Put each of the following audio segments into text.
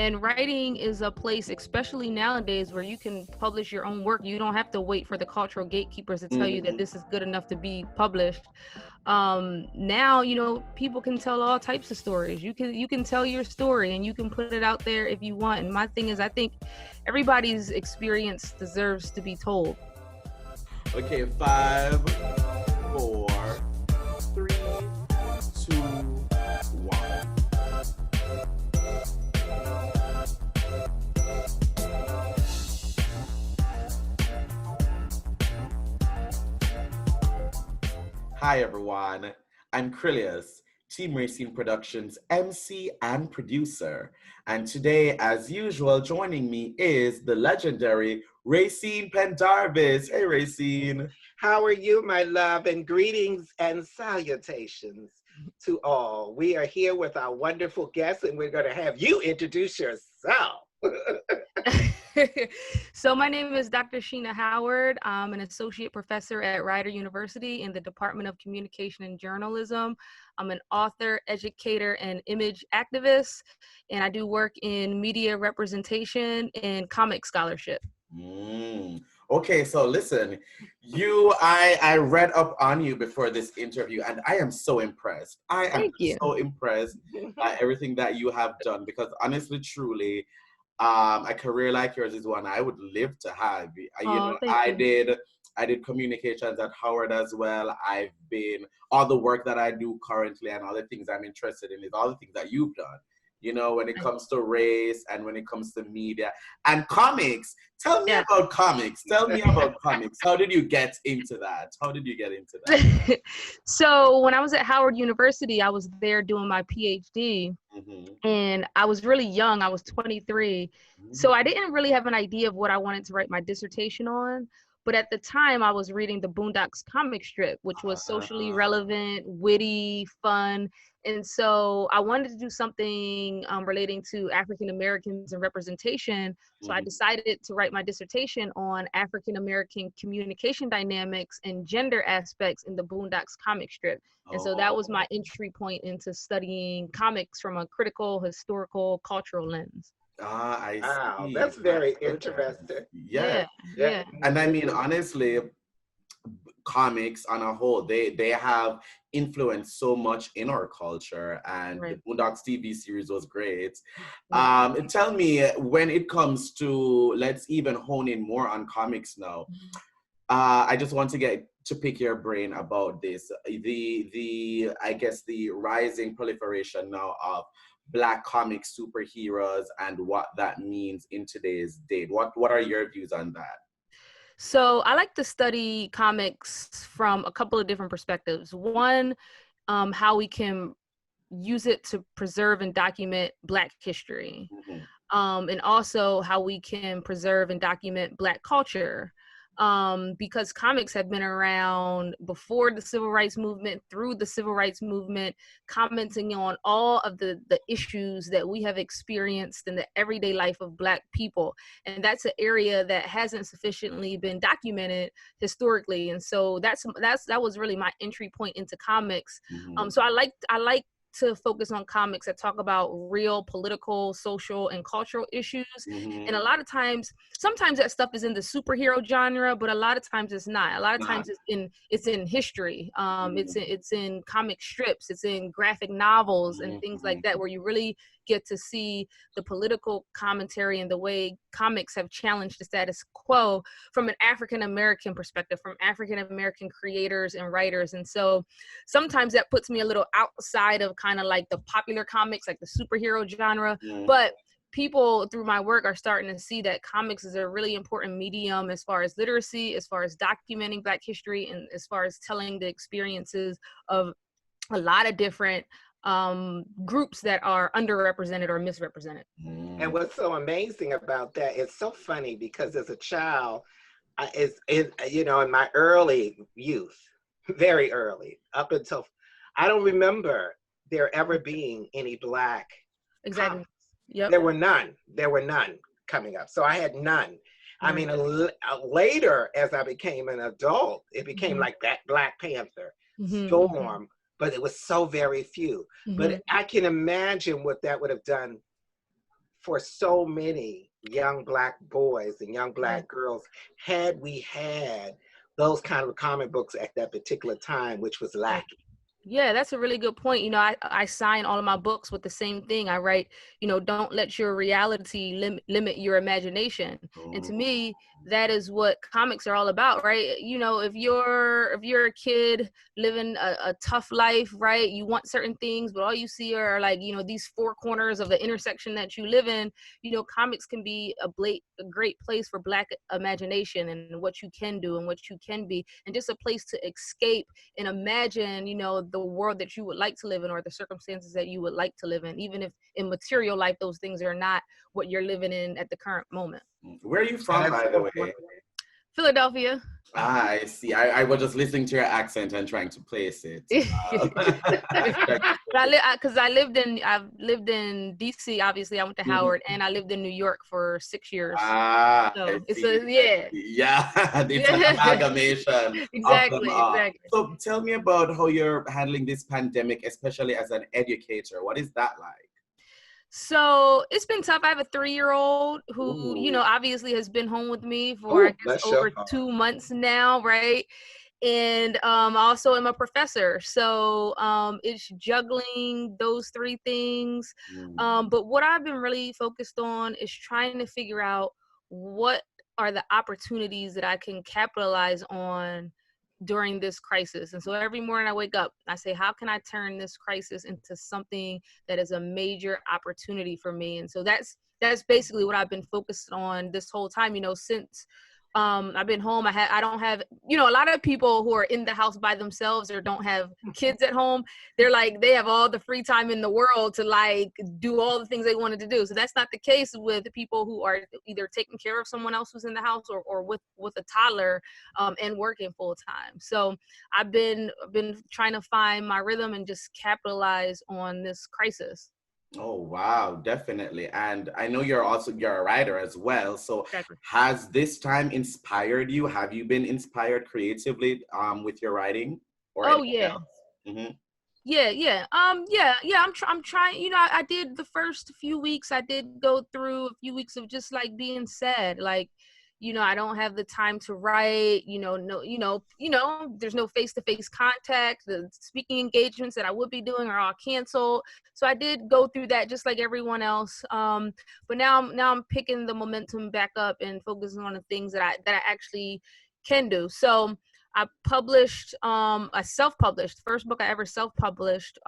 And writing is a place, especially nowadays, where you can publish your own work. You don't have to wait for the cultural gatekeepers to tell you that this is good enough to be published. Now, people can tell all types of stories. You can tell your story and you can put it out there if you want. And my thing is, I think everybody's experience deserves to be told. Okay, 5, 4, 3, 2, 1. Hi everyone, I'm Krylios, Team Rayceen Productions MC and producer. And today, as usual, joining me is the legendary Rayceen Pendarvis. Hey Rayceen. How are you, my love? And greetings and salutations to all. We are here with our wonderful guests, and we're going to have you introduce yourself. So my name is Dr. Sheena Howard. I'm an associate professor at Rider University in the Department of Communication and Journalism. I'm an author, educator, and image activist, and I do work in media representation and comic scholarship. Okay, so listen, I read up on you before this interview, and I am so impressed. I am so impressed by everything that you have done, because honestly, truly, a career like yours is one I would live to have. I did communications at Howard as well. I've been, all the work that I do currently and all the things I'm interested in is all the things that you've done. When it comes to race and when it comes to media and comics. Tell me about comics. Tell me about comics. How did you get into that? So when I was at Howard University, I was there doing my PhD. And I was really young. I was 23. So I didn't really have an idea of what I wanted to write my dissertation on. But at the time, I was reading the Boondocks comic strip, which was socially relevant, witty, fun. And so I wanted to do something relating to African Americans and representation. So I decided to write my dissertation on African American communication dynamics and gender aspects in the Boondocks comic strip. And so that was my entry point into studying comics from a critical, historical, cultural lens. I see. That's very interesting. Yeah. And I mean, honestly, comics on a whole, they have influenced so much in our culture, and the Boondocks TV series was great. Tell me, when it comes to, let's even hone in more on comics now. I just want to pick your brain about this. I guess the rising proliferation now of Black comic superheroes and what that means in today's date. What are your views on that? So I like to study comics from a couple of different perspectives. One, how we can use it to preserve and document Black history. And also how we can preserve and document Black culture. Because comics have been around before the Civil Rights Movement, through the Civil Rights Movement, commenting on all of the issues that we have experienced in the everyday life of Black people. And that's an area that hasn't sufficiently been documented historically. And so that was really my entry point into comics. So I like to focus on comics that talk about real political, social, and cultural issues. And a lot of times, sometimes that stuff is in the superhero genre, but a lot of times it's not. A lot of times it's in history. It's in comic strips. It's in graphic novels and things like that, where you really get to see the political commentary and the way comics have challenged the status quo from an African American perspective, from African American creators and writers. And so sometimes that puts me a little outside of kind of like the popular comics, like the superhero genre. But people through my work are starting to see that comics is a really important medium as far as literacy, as far as documenting Black history, and as far as telling the experiences of a lot of different groups that are underrepresented or misrepresented. And what's so amazing about that, it's so funny, because as a child, in my early youth, very early, up until, I don't remember there ever being any Black comics. There were none coming up. So I had none. I mean, later, as I became an adult, it became like that Black Panther, Storm, but it was so very few. But I can imagine what that would have done for so many young Black boys and young Black girls had we had those kind of comic books at that particular time, which was lacking. Yeah, that's a really good point. I sign all of my books with the same thing. I write, don't let your reality limit your imagination. And to me, that is what comics are all about, right? If you're a kid living a tough life, right? You want certain things, but all you see are like, these four corners of the intersection that you live in. Comics can be a great place for Black imagination and what you can do and what you can be, and just a place to escape and imagine, the world that you would like to live in, or the circumstances that you would like to live in, even if in material life those things are not what you're living in at the current moment. Where are you from, by the way? Philadelphia. I see. I was just listening to your accent and trying to place it. I've lived in DC. Obviously, I went to Howard, and I lived in New York for 6 years. So it's it's an amalgamation. Exactly. So tell me about how you're handling this pandemic, especially as an educator. What is that like? So it's been tough. I have a 3-year-old who, obviously has been home with me for I guess over 2 months now, right? And also I'm a professor. So it's juggling those three things. But what I've been really focused on is trying to figure out what are the opportunities that I can capitalize on during this crisis. And so every morning I wake up, I say, how can I turn this crisis into something that is a major opportunity for me? And so that's basically what I've been focused on this whole time, since I've been home. I don't have, a lot of people who are in the house by themselves or don't have kids at home. They're like, they have all the free time in the world to like do all the things they wanted to do. So that's not the case with the people who are either taking care of someone else who's in the house or with a toddler and working full time. So I've been trying to find my rhythm and just capitalize on this crisis. Oh, wow, definitely. And I know you're a writer as well. So Exactly. Has this time inspired you? Have you been inspired creatively with your writing? Or yeah. Mm-hmm. Yeah. I'm trying, I did the first few weeks, I did go through a few weeks of just like being sad, like, I don't have the time to write, there's no face-to-face contact. The speaking engagements that I would be doing are all canceled. So I did go through that just like everyone else. But now I'm picking the momentum back up and focusing on the things that I actually can do. So I published a self-published, first book I ever self-published.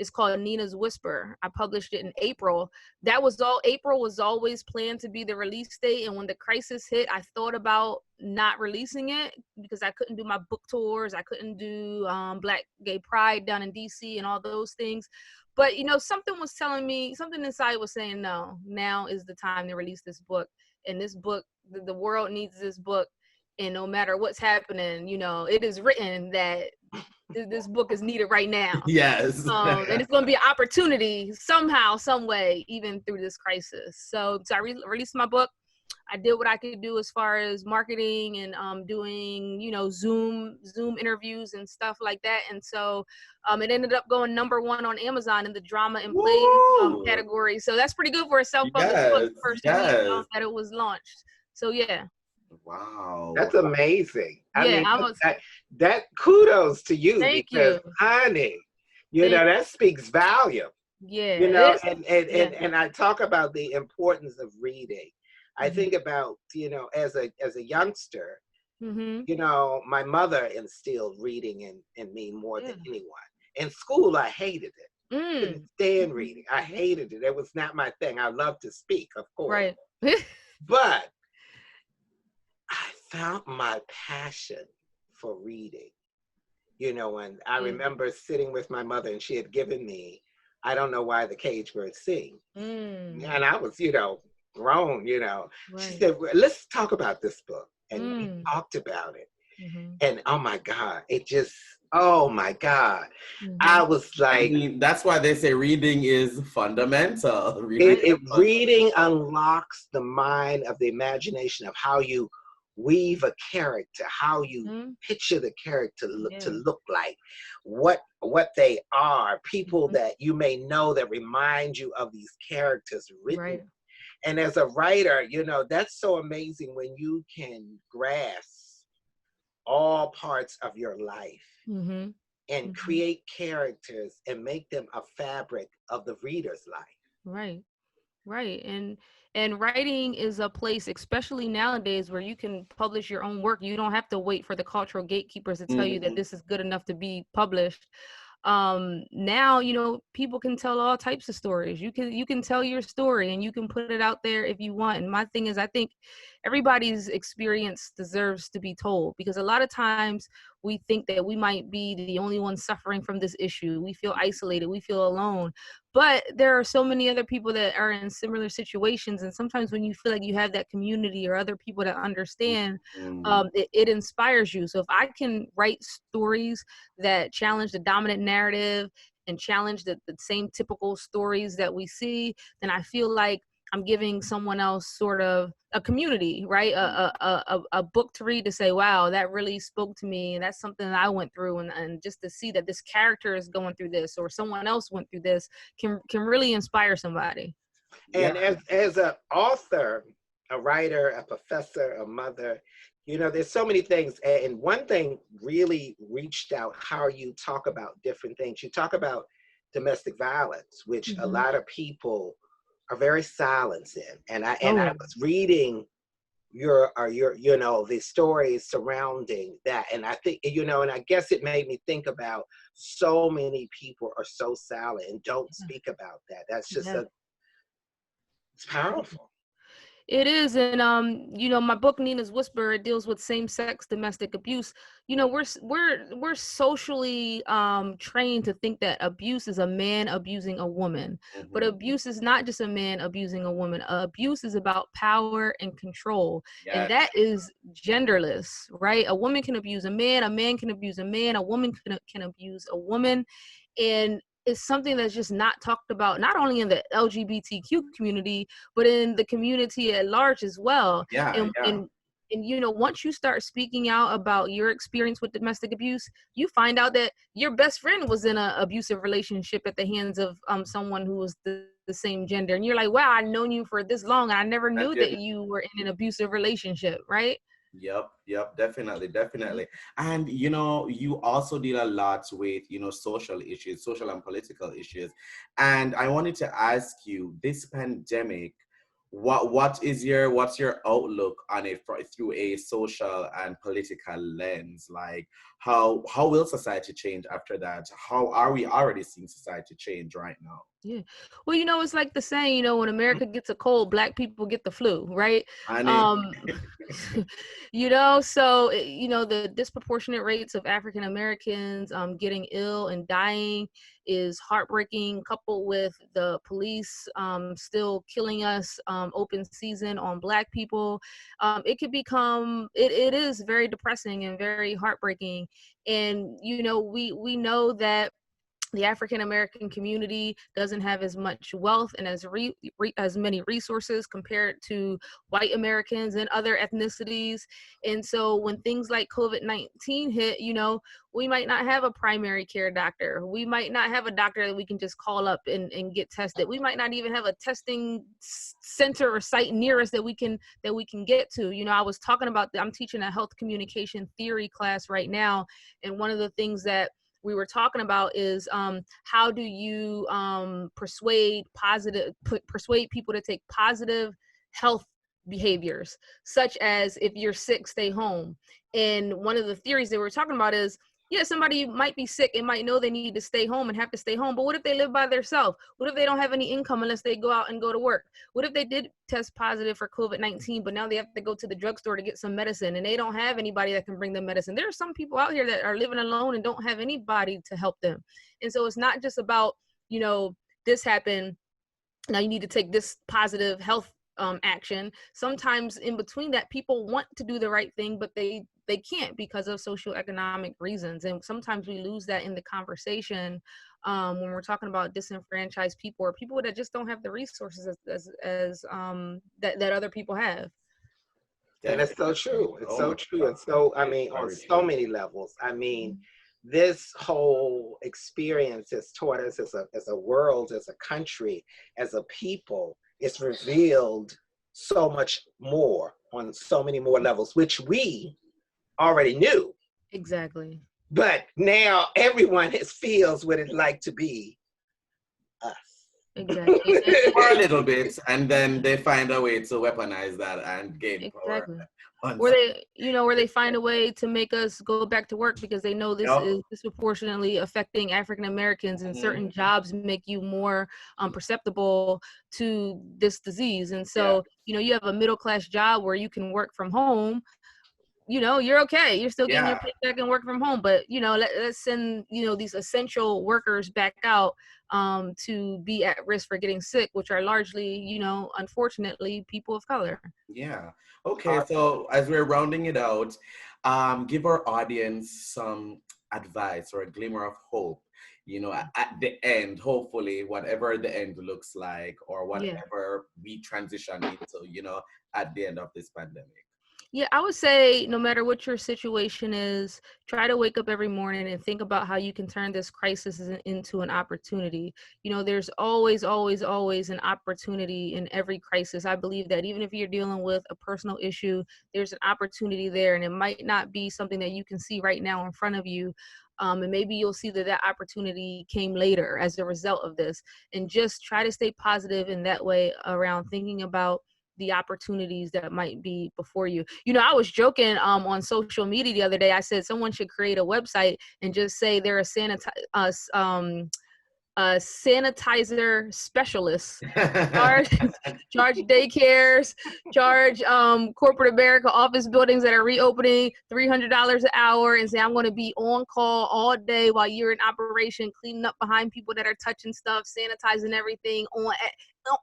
It's called Nina's Whisper. I published it in April. April was always planned to be the release date. And when the crisis hit, I thought about not releasing it because I couldn't do my book tours. I couldn't do Black Gay Pride down in DC and all those things. But, something inside was saying, no, now is the time to release this book. And this book, the world needs this book. And no matter what's happening, it is written that this book is needed right now. Yes. And it's going to be an opportunity somehow, some way, even through this crisis. So I released my book. I did what I could do as far as marketing and doing, Zoom interviews and stuff like that. And so it ended up going #1 on Amazon in the drama and play category. So that's pretty good for a self-published book the first week that it was launched. So yeah. Wow. That's amazing. Yeah, I mean, that kudos to you. Thank you. Honey, that speaks volume. Yeah. And I talk about the importance of reading. I think about, as a youngster, my mother instilled reading in me more than anyone. In school, I hated it. Couldn't stand reading. I hated it. It was not my thing. I love to speak, of course. Right. But I found my passion for reading, and I remember sitting with my mother and she had given me, I Don't Know Why the Cage Birds Sing. And I was, grown, Right. She said, well, let's talk about this book. And we talked about it. And oh my God, I was like. That's why they say reading is fundamental. Reading unlocks the mind of the imagination of how you weave a character, how you picture the character to look like, what they are, people that you may know that remind you of these characters written. Right. And as a writer, you know, that's so amazing when you can grasp all parts of your life and create characters and make them a fabric of the reader's life. Right. Right. And writing is a place, especially nowadays, where you can publish your own work. You don't have to wait for the cultural gatekeepers to tell you that this is good enough to be published. Now, you know, people can tell all types of stories. You can tell your story and you can put it out there if you want. And my thing is, I think everybody's experience deserves to be told, because a lot of times we think that we might be the only one suffering from this issue. We feel isolated, we feel alone, but there are so many other people that are in similar situations. And sometimes when you feel like you have that community or other people that understand, it inspires you. So if I can write stories that challenge the dominant narrative and challenge the same typical stories that we see, then I feel like I'm giving someone else sort of a community, right? A book to read to say, wow, that really spoke to me. And that's something that I went through. And just to see that this character is going through this or someone else went through this can really inspire somebody. And as an author, a writer, a professor, a mother, you know, there's so many things. And one thing really reached out, how you talk about different things. You talk about domestic violence, which a lot of people are very silent in. And I was reading your you know, the stories surrounding that, and I think, you know, and I guess it made me think about so many people are so silent and don't speak about that. That's just it's powerful. It is. And you know, my book Nina's Whisper, it deals with same-sex domestic abuse. You know, we're socially trained to think that abuse is a man abusing a woman. But abuse is not just a man abusing a woman. Abuse is about power and control. And that is genderless, right? A woman can abuse a man can abuse a man, a woman can abuse a woman. And it's something that's just not talked about, not only in the LGBTQ community, but in the community at large as well. And you know, once you start speaking out about your experience with domestic abuse, you find out that your best friend was in an abusive relationship at the hands of someone who was the same gender. And you're like, wow, I've known you for this long, and I never knew that you were in an abusive relationship, right? Yep, definitely. And you know, you also deal a lot with, you know, social issues, social and political issues. And I wanted to ask you, this pandemic, what's your outlook on it through a social and political lens? Like how will society change after that? How are we already seeing society change right now? Yeah. Well, you know, it's like the saying, you know, when America gets a cold, Black people get the flu, right? You know, so, you know, the disproportionate rates of African Americans getting ill and dying is heartbreaking, coupled with the police still killing us open season on Black people. It could become, it is very depressing and very heartbreaking. And, you know, we know that the African American community doesn't have as much wealth and as many resources compared to white Americans and other ethnicities. And so when things like COVID-19 hit, you know, we might not have a primary care doctor. We might not have a doctor that we can just call up and get tested. We might not even have a testing center or site near us that we can get to. You know, I was talking about, I'm teaching a health communication theory class right now. And one of the things that we were talking about is how do you persuade people to take positive health behaviors, such as if you're sick, stay home. And one of the theories that we're talking about is, yeah, somebody might be sick and might know they need to stay home and have to stay home. But what if they live by themselves? What if they don't have any income unless they go out and go to work? What if they did test positive for COVID-19, but now they have to go to the drugstore to get some medicine and they don't have anybody that can bring them medicine? There are some people out here that are living alone and don't have anybody to help them. And so it's not just about, you know, this happened, now you need to take this positive health action. Sometimes in between that, people want to do the right thing, but they can't because of socioeconomic reasons. And sometimes we lose that in the conversation when we're talking about disenfranchised people or people that just don't have the resources as that other people have. And it's so true. It's so true. And so, I mean, on so many levels. I mean, this whole experience has taught us as a world, as a country, as a people, it's revealed so much more on so many more levels, which we already knew. Exactly. But now everyone feels what it's like to be us. Exactly. For a little bit, and then they find a way to weaponize that and gain power. Or they find a way to make us go back to work because they know this is disproportionately affecting African Americans, and certain jobs make you more perceptible to this disease. And so, you have a middle class job where you can work from home. You're okay. You're still getting your paycheck and work from home. But, let's send, these essential workers back out to be at risk for getting sick, which are largely, unfortunately, people of color. Yeah. Okay. So as we're rounding it out, give our audience some advice or a glimmer of hope, at the end, hopefully, whatever the end looks like or whatever we transition into, at the end of this pandemic. Yeah, I would say no matter what your situation is, try to wake up every morning and think about how you can turn this crisis into an opportunity. There's always, always, always an opportunity in every crisis. I believe that even if you're dealing with a personal issue, there's an opportunity there, and it might not be something that you can see right now in front of you. And maybe you'll see that opportunity came later as a result of this. And just try to stay positive in that way around thinking about the opportunities that might be before you. I was joking on social media the other day. I said someone should create a website and just say they're a sanitizer specialist. Charge daycares, charge corporate America office buildings that are reopening $300 an hour, and say I'm going to be on call all day while you're in operation, cleaning up behind people that are touching stuff, sanitizing everything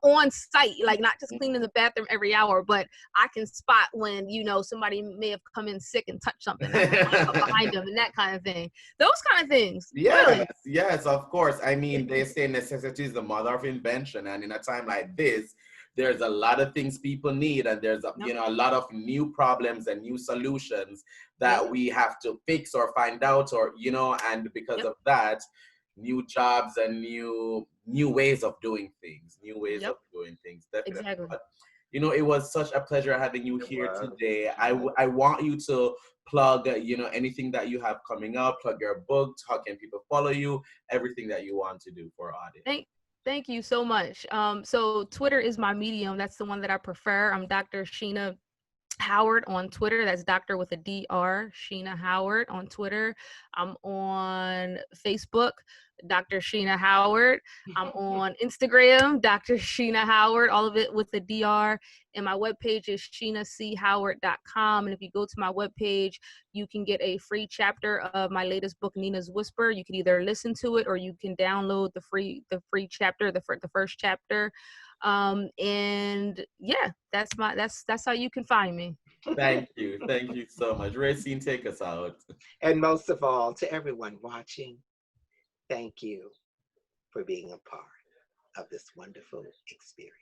on site, like not just cleaning the bathroom every hour, but I can spot when somebody may have come in sick and touched something behind them and that kind of thing. Those kind of things. Yes, of course. I mean, they say necessity is the mother of invention, and in a time like this, there's a lot of things people need, and there's a lot of new problems and new solutions that we have to fix or find out, or and because of that, new jobs and new ways of doing things, definitely. Exactly. But, it was such a pleasure having you here today. I want you to plug, anything that you have coming up, plug your book, how can people follow you, everything that you want to do for our audience. Thank you so much. So Twitter is my medium. That's the one that I prefer. I'm Dr. Sheena Howard on Twitter. That's doctor with a DR, Sheena Howard on Twitter. I'm on Facebook, Dr. Sheena Howard. I'm on Instagram, Dr. Sheena Howard, all of it with the DR. And my webpage is SheenaCHoward.com. And if you go to my webpage, you can get a free chapter of my latest book, Nina's Whisper. You can either listen to it or you can download the free chapter, the first chapter. And yeah, that's how you can find me. Thank you so much. Rayceen, take us out. And most of all, to everyone watching, thank you for being a part of this wonderful experience.